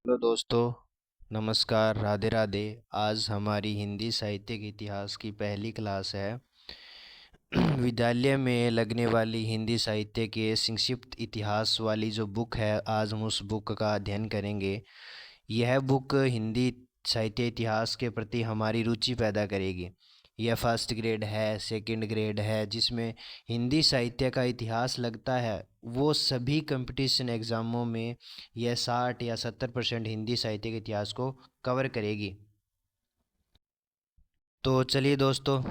Hello दोस्तों, नमस्कार, राधे राधे। आज हमारी हिंदी साहित्य के इतिहास की पहली क्लास है। विद्यालय में लगने वाली हिंदी साहित्य के संक्षिप्त इतिहास वाली जो बुक है, आज हम उस बुक का अध्ययन करेंगे। यह बुक हिंदी साहित्य इतिहास के प्रति हमारी रुचि पैदा करेगी। यह फर्स्ट ग्रेड है, सेकंड ग्रेड है, जिसमें हिंदी साहित्य का इतिहास लगता है। वो सभी कंपटीशन एग्ज़ामों में यह 60 या 70% हिंदी साहित्य के इतिहास को कवर करेगी। तो चलिए दोस्तों,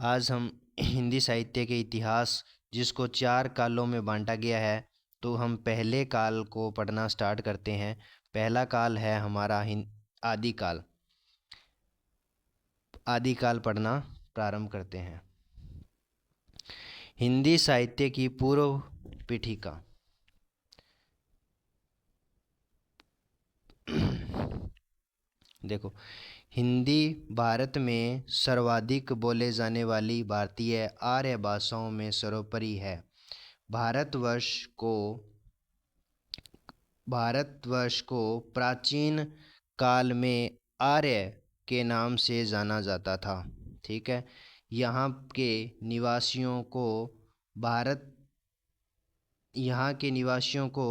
आज हम हिंदी साहित्य के इतिहास, जिसको 4 कालों में बांटा गया है, तो हम पहले काल को पढ़ना स्टार्ट करते हैं। पहला काल है हमारा आदिकाल। आदिकाल पढ़ना प्रारंभ करते हैं। हिंदी साहित्य की पूर्व पीठिका। देखो, हिंदी भारत में सर्वाधिक बोले जाने वाली भारतीय आर्य भाषाओं में सर्वोपरि है। भारतवर्ष को प्राचीन काल में आर्य के नाम से जाना जाता था। ठीक है, यहाँ के निवासियों को भारत यहाँ के निवासियों को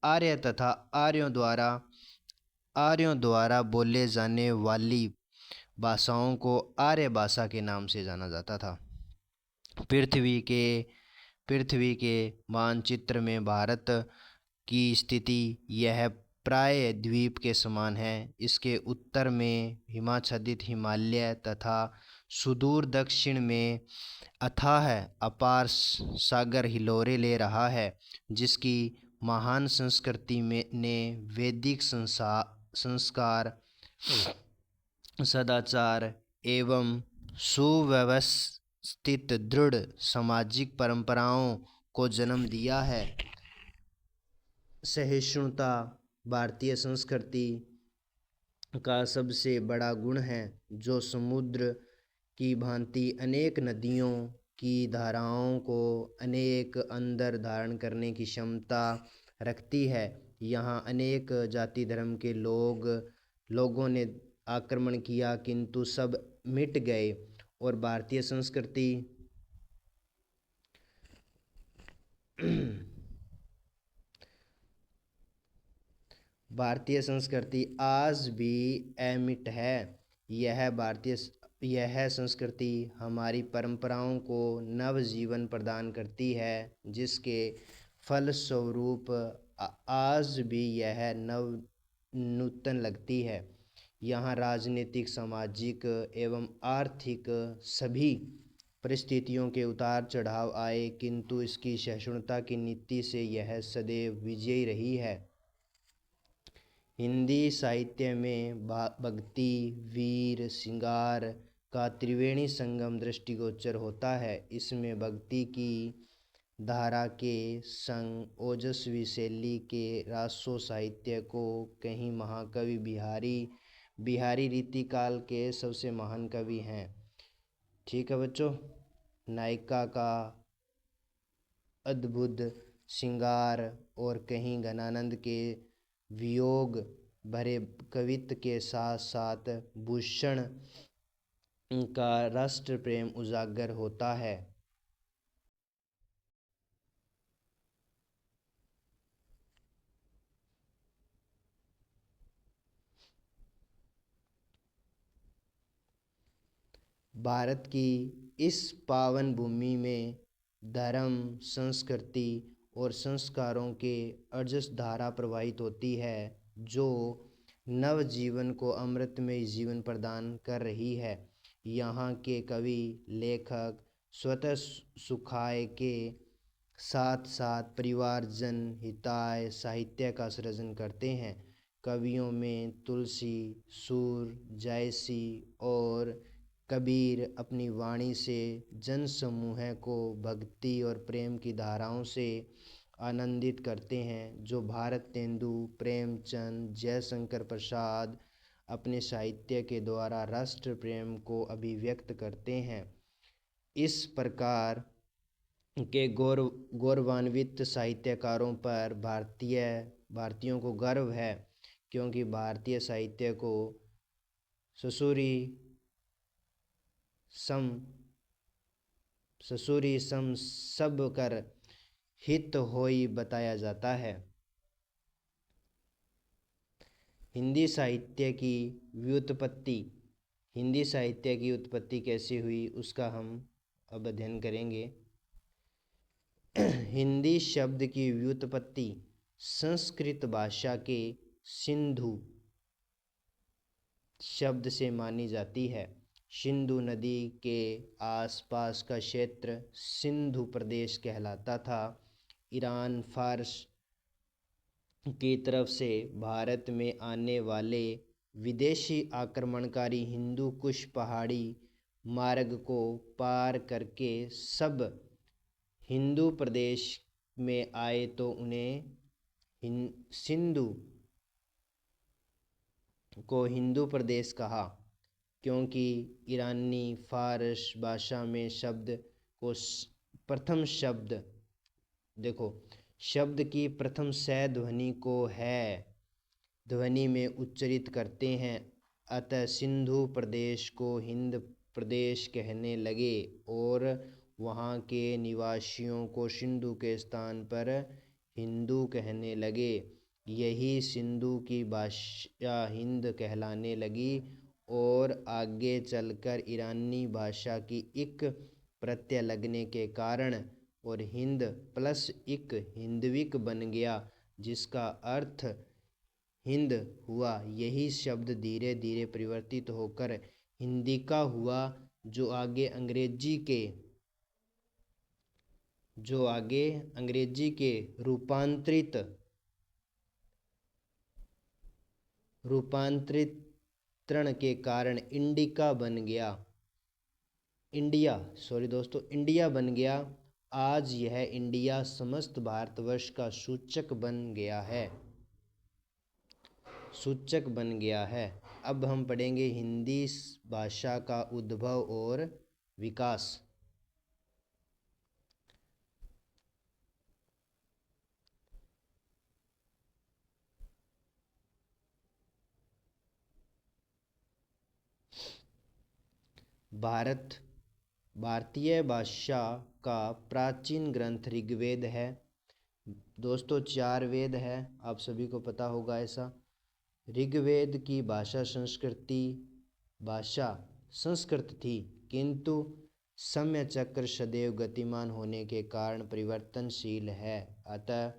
आर्य तथा आर्यों द्वारा बोले जाने वाली भाषाओं को आर्य भाषा के नाम से जाना जाता था। पृथ्वी के मानचित्र में भारत की स्थिति यह प्राय द्वीप के समान है। इसके उत्तर में हिमाच्छादित हिमालय तथा सुदूर दक्षिण में अथाह अपार सागर हिलोरे ले रहा है, जिसकी महान संस्कृति में ने वैदिक संस्कार, सदाचार एवं सुव्यवस्थित दृढ़ सामाजिक परंपराओं को जन्म दिया है। सहिष्णुता भारतीय संस्कृति का सबसे बड़ा गुण है, जो समुद्र की भांति अनेक नदियों की धाराओं को अनेक अंदर धारण करने की क्षमता रखती है। यहाँ अनेक जाति धर्म के लोगों ने आक्रमण किया, किंतु सब मिट गए और भारतीय संस्कृति आज भी अमिट है। यह संस्कृति हमारी परंपराओं को नव जीवन प्रदान करती है, जिसके फलस्वरूप आज भी यह नूतन लगती है। यहाँ राजनीतिक, सामाजिक एवं आर्थिक सभी परिस्थितियों के उतार चढ़ाव आए, किंतु इसकी सहिष्णुता की नीति से यह सदैव विजयी रही है। हिंदी साहित्य में भक्ति, वीर, श्रृंगार का त्रिवेणी संगम दृष्टिगोचर होता है। इसमें भक्ति की धारा के संग ओजस्वी शैली के रासो साहित्य को कहीं महाकवि बिहारी रीतिकाल के सबसे महान कवि हैं। ठीक है बच्चों, नायिका का अद्भुत श्रृंगार और कहीं घनानंद के वियोग भरे कवित्व के साथ साथ भूषण का राष्ट्र प्रेम उजागर होता है। भारत की इस पावन भूमि में धर्म, संस्कृति और संस्कारों के अजस धारा प्रवाहित होती है, जो नव जीवन को अमृतमय जीवन प्रदान कर रही है। यहाँ के कवि लेखक स्वतः सुखाय के साथ साथ परिवारजन हिताय साहित्य का सृजन करते हैं। कवियों में तुलसी, सूर, जायसी और कबीर अपनी वाणी से जन समूह को भक्ति और प्रेम की धाराओं से आनंदित करते हैं, जो भारत तेंदु, प्रेमचंद, जयशंकर प्रसाद अपने साहित्य के द्वारा राष्ट्र प्रेम को अभिव्यक्त करते हैं। इस प्रकार के गौरवान्वित साहित्यकारों पर भारतीयों को गर्व है क्योंकि भारतीय साहित्य को ससुरी सम सब कर हित होई बताया जाता है। हिंदी साहित्य की व्युत्पत्ति। हिंदी साहित्य की उत्पत्ति कैसे हुई उसका हम अब अध्ययन करेंगे। हिंदी शब्द की व्युत्पत्ति संस्कृत भाषा के सिंधु शब्द से मानी जाती है। सिंधु नदी के आसपास का क्षेत्र सिंधु प्रदेश कहलाता था। ईरान फारस की तरफ से भारत में आने वाले विदेशी आक्रमणकारी हिंदू कुश पहाड़ी मार्ग को पार करके सब हिंदू प्रदेश में आए तो उन्हें सिंधु को हिंदू प्रदेश कहा, क्योंकि ईरानी फारस भाषा में शब्द को प्रथम शब्द देखो शब्द की प्रथम सै ध्वनि को है ध्वनि में उच्चारित करते हैं, अतः सिंधु प्रदेश को हिंद प्रदेश कहने लगे और वहाँ के निवासियों को सिंधु के स्थान पर हिंदू कहने लगे। यही सिंधु की भाषा हिंद कहलाने लगी और आगे चलकर ईरानी भाषा की एक प्रत्यय लगने के कारण और हिंद प्लस एक हिंदविक बन गया, जिसका अर्थ हिंद हुआ। यही शब्द धीरे धीरे परिवर्तित होकर हिंदी का हुआ, जो आगे अंग्रेजी के रूपांतरण के कारण इंडिया बन गया। आज यह इंडिया समस्त भारतवर्ष का सूचक बन गया है। अब हम पढ़ेंगे हिंदी भाषा का उद्भव और विकास। भारतीय भाषा का प्राचीन ग्रंथ ऋग्वेद है। दोस्तों 4 वेद है, आप सभी को पता होगा ऐसा। ऋग्वेद की भाषा संस्कृत थी, किंतु समय चक्र सदैव गतिमान होने के कारण परिवर्तनशील है, अतः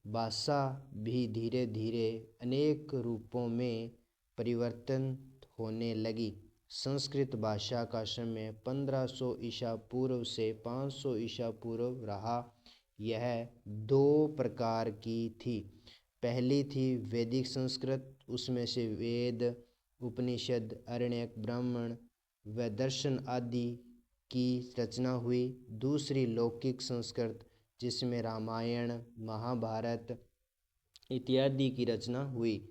भाषा भी धीरे धीरे अनेक रूपों में परिवर्तन होने लगी। संस्कृत भाषा का समय 1500 ईसा पूर्व से 500 ईसा पूर्व रहा। यह 2 प्रकार की थी। पहली थी वैदिक संस्कृत, उसमें से वेद, उपनिषद, आरण्यक, ब्राह्मण व दर्शन आदि की रचना हुई। दूसरी लौकिक संस्कृत, जिसमें रामायण, महाभारत इत्यादि की रचना हुई।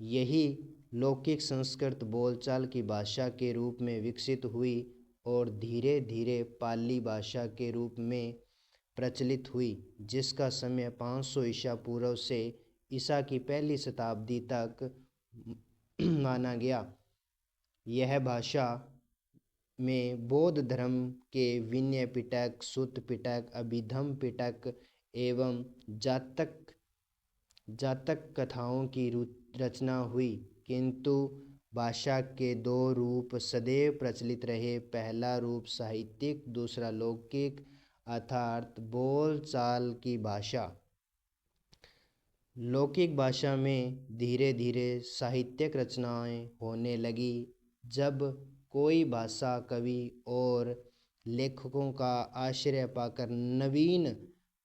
यही लौकिक संस्कृत बोलचाल की भाषा के रूप में विकसित हुई और धीरे धीरे पाली भाषा के रूप में प्रचलित हुई, जिसका समय 500 ईसा पूर्व से ईसा की पहली शताब्दी तक माना गया। यह भाषा में बौद्ध धर्म के विनय पिटक, सुत्त पिटक, अभिधम्म पिटक एवं जातक कथाओं की रचना हुई, किंतु भाषा के 2 रूप सदैव प्रचलित रहे। पहला रूप साहित्यिक, दूसरा लौकिक अर्थात बोलचाल की भाषा। लौकिक भाषा में धीरे धीरे साहित्यिक रचनाएं होने लगी। जब कोई भाषा कवि और लेखकों का आश्रय पाकर नवीन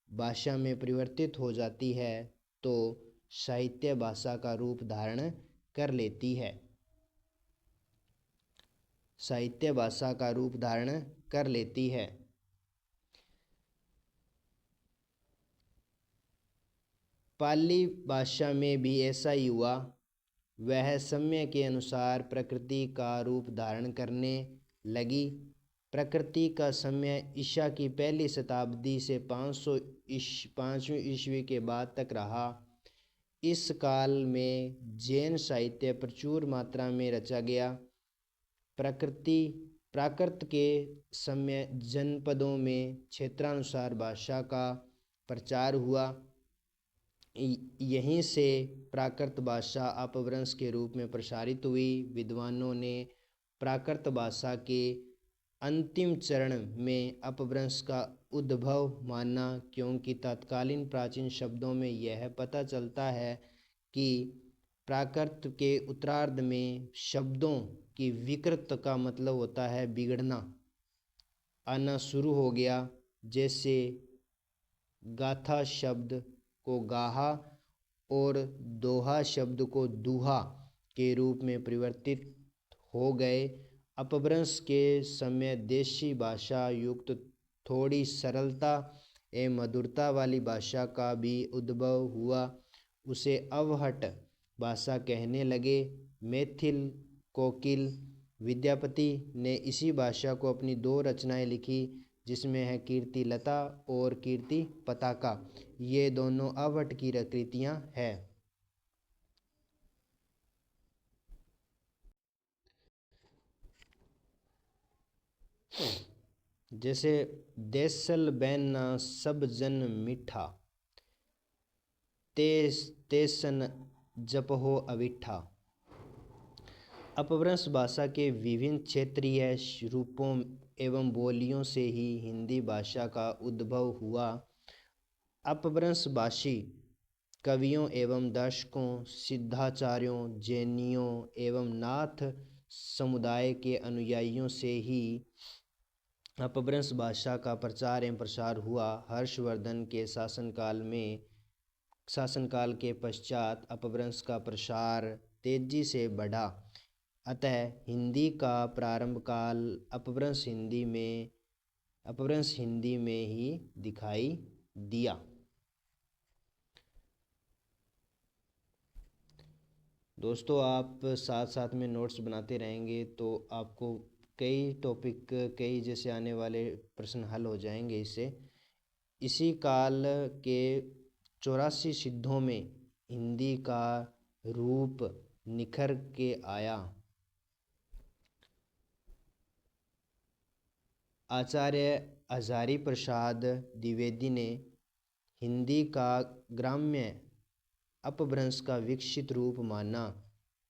भाषा में परिवर्तित हो जाती है तो साहित्य भाषा का रूप धारण कर लेती है। पाली भाषा में भी ऐसा ही हुआ। वह समय के अनुसार प्रकृति का रूप धारण करने लगी। प्रकृति का समय ईसा की पहली शताब्दी से 500 ईस्वी के बाद तक रहा। इस काल में जैन साहित्य प्रचुर मात्रा में रचा गया। प्राकृत के समय जनपदों में क्षेत्रानुसार भाषा का प्रचार हुआ। यहीं से प्राकृत भाषा अपभ्रंश के रूप में प्रसारित हुई। विद्वानों ने प्राकृत भाषा के अंतिम चरण में अपभ्रंश का उद्भव माना, क्योंकि तत्कालीन प्राचीन शब्दों में यह पता चलता है कि प्राकृत के उत्तरार्ध में शब्दों की विकृत का मतलब होता है बिगड़ना, आना शुरू हो गया। जैसे गाथा शब्द को गाहा और दोहा शब्द को दूहा के रूप में परिवर्तित हो गए। अपभ्रंश के समय देशी भाषा युक्त थोड़ी सरलता एवं मधुरता वाली भाषा का भी उद्भव हुआ। उसे अवहट भाषा कहने लगे। मैथिल कोकिल विद्यापति ने इसी भाषा को अपनी 2 रचनाएं लिखी, जिसमें है कीर्ति लता और कीर्ति पताका। ये दोनों अवहट की कृतियां हैं। जैसे देसल बैना सब जन मीठा, तेसन जपहो अविठा। अपभ्रंश भाषा के विभिन्न क्षेत्रीय रूपों एवं बोलियों से ही हिंदी भाषा का उद्भव हुआ। अपभ्रंश भाषी कवियों एवं दर्शकों, सिद्धाचार्यों, जैनियों एवं नाथ समुदाय के अनुयायियों से ही अपभ्रंश भाषा का प्रचार एवं प्रसार हुआ। हर्षवर्धन के शासनकाल के पश्चात अपभ्रंश का प्रसार तेजी से बढ़ा। अतः हिंदी का प्रारंभ काल अपभ्रंश हिंदी में ही दिखाई दिया। दोस्तों, आप साथ साथ में नोट्स बनाते रहेंगे तो आपको कई जैसे आने वाले प्रश्न हल हो जाएंगे इससे। इसी काल के 84 सिद्धों में हिंदी का रूप निखर के आया। आचार्य हजारी प्रसाद द्विवेदी ने हिंदी का ग्राम्य अपभ्रंश का विकसित रूप माना।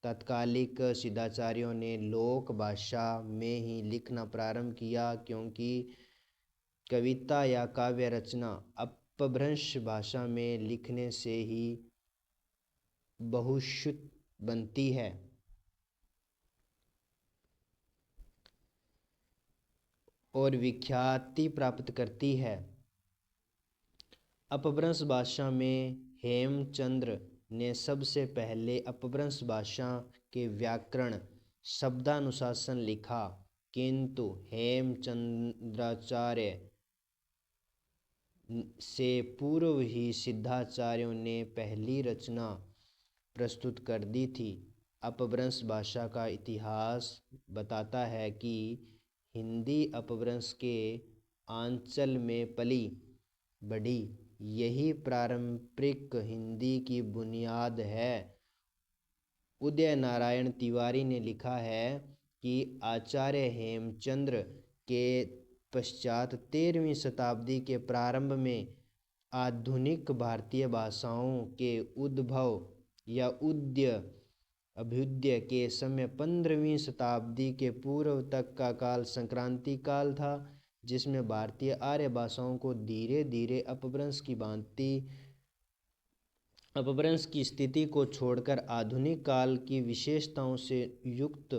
तत्कालिक सिद्धाचार्यों ने लोक भाषा में ही लिखना प्रारंभ किया, क्योंकि कविता या काव्य रचना अपभ्रंश भाषा में लिखने से ही बहुश्रुत बनती है और विख्याति प्राप्त करती है। अपभ्रंश भाषा में हेमचंद्र ने सबसे पहले अपभ्रंश भाषा के व्याकरण शब्दानुशासन लिखा, किंतु हेमचंद्राचार्य से पूर्व ही सिद्धाचार्यों ने पहली रचना प्रस्तुत कर दी थी। अपभ्रंश भाषा का इतिहास बताता है कि हिंदी अपभ्रंश के आंचल में पली बढ़ी। यही पारंपरिक हिंदी की बुनियाद है। उदय नारायण तिवारी ने लिखा है कि आचार्य हेमचंद्र के पश्चात 13वीं शताब्दी के प्रारंभ में आधुनिक भारतीय भाषाओं के उद्भव या अभ्युदय के समय 15वीं शताब्दी के पूर्व तक का काल संक्रांति काल था, जिसमें भारतीय आर्य भाषाओं को धीरे धीरे अपभ्रंश की स्थिति को छोड़कर आधुनिक काल की विशेषताओं से युक्त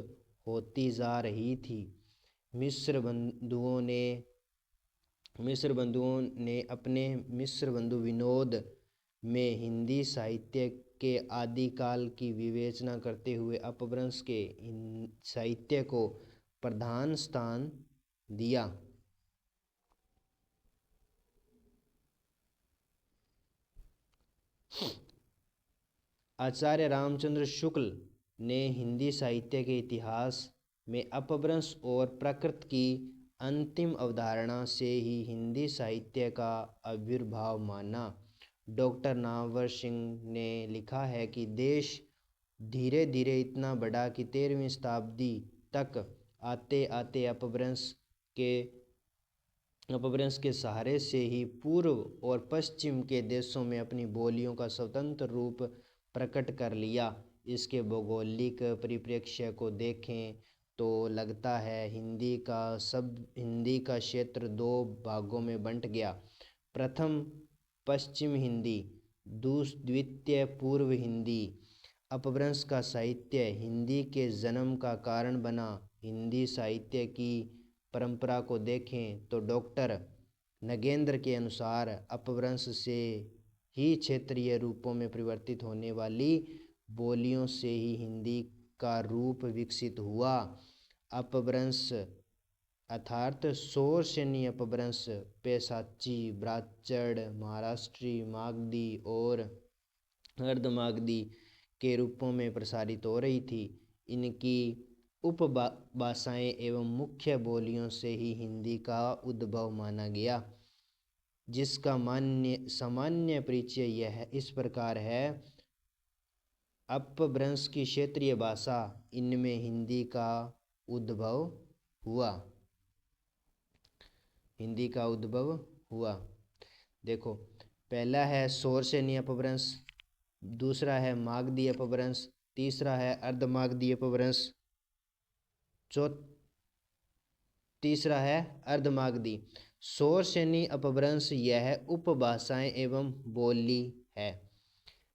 होती जा रही थी। मिस्र बंधुओं ने अपने मिस्र बंधु विनोद में हिंदी साहित्य के आदिकाल की विवेचना करते हुए अपभ्रंश के साहित्य को प्रधान स्थान दिया। आचार्य रामचंद्र शुक्ल ने हिंदी साहित्य के इतिहास में अपभ्रंश और प्राकृत की अंतिम अवधारणा से ही हिंदी साहित्य का आविर्भाव माना। डॉक्टर नामवर सिंह ने लिखा है कि देश धीरे धीरे इतना बढ़ा कि 13वीं शताब्दी तक आते आते अपभ्रंश के सहारे से ही पूर्व और पश्चिम के देशों में अपनी बोलियों का स्वतंत्र रूप प्रकट कर लिया। इसके भौगोलिक परिप्रेक्ष्य को देखें तो लगता है हिंदी का क्षेत्र दो भागों में बंट गया। प्रथम पश्चिम हिंदी, द्वितीय पूर्व हिंदी। अपभ्रंश का साहित्य हिंदी के जन्म का कारण बना। हिंदी साहित्य की परंपरा को देखें तो डॉक्टर नगेंद्र के अनुसार अपभ्रंश से ही क्षेत्रीय रूपों में परिवर्तित होने वाली बोलियों से ही हिंदी का रूप विकसित हुआ। अपभ्रंश अर्थात शोरसेनी अपभ्रंश पैशाची, ब्राह्मण, महाराष्ट्री, मागधी और अर्धमागधी के रूपों में प्रसारित हो रही थी। इनकी उपभाषाएं एवं मुख्य बोलियों से ही हिंदी का उद्भव माना गया, जिसका सामान्य परिचय यह इस प्रकार है। अपभ्रंश की क्षेत्रीय भाषा, इनमें हिंदी का उद्भव हुआ। हिंदी का उद्भव हुआ। देखो, पहला है शोरसेनी अपभ्रंश, दूसरा है मागधी अपभ्रंश, तीसरा है अर्धमागधी अपभ्रंश, तीसरा है अर्धमागधी। शोरसेनी अपभ्रंश यह उपभाषाएं एवं बोली है।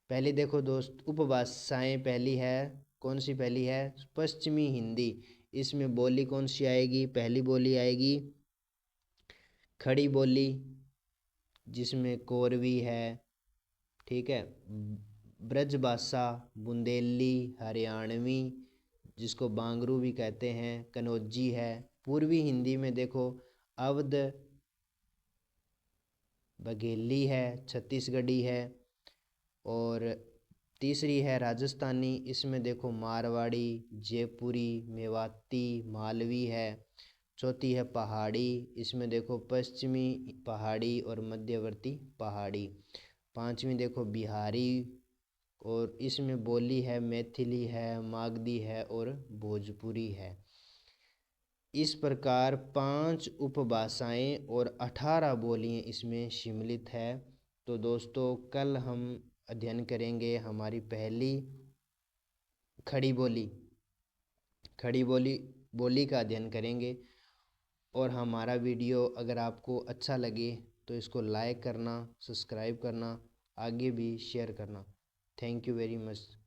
पहले देखो दोस्त, उपभाषाएं पहली है, कौन सी पहली है? पश्चिमी हिंदी। इसमें बोली कौन सी आएगी? पहली बोली आएगी खड़ी बोली, जिसमें कोरवी है, ठीक है। ब्रजभाषा, बुंदेली, हरियाणवी, जिसको बांगरू भी कहते हैं, कन्नौजी है। पूर्वी हिंदी में देखो अवध, बघेली है, छत्तीसगढ़ी है। और तीसरी है राजस्थानी, इसमें देखो मारवाड़ी, जयपुरी, मेवाती, मालवी है। चौथी है पहाड़ी, इसमें देखो पश्चिमी पहाड़ी और मध्यवर्ती पहाड़ी। पांचवी देखो बिहारी, और इसमें बोली है मैथिली है, मागधी है और भोजपुरी है। इस प्रकार 5 उपभाषाएं और 18 बोलियां इसमें सम्मिलित है। तो दोस्तों, कल हम अध्ययन करेंगे हमारी पहली खड़ी बोली का अध्ययन करेंगे। और हमारा वीडियो अगर आपको अच्छा लगे तो इसको लाइक करना, सब्सक्राइब करना, आगे भी शेयर करना। Thank you very much.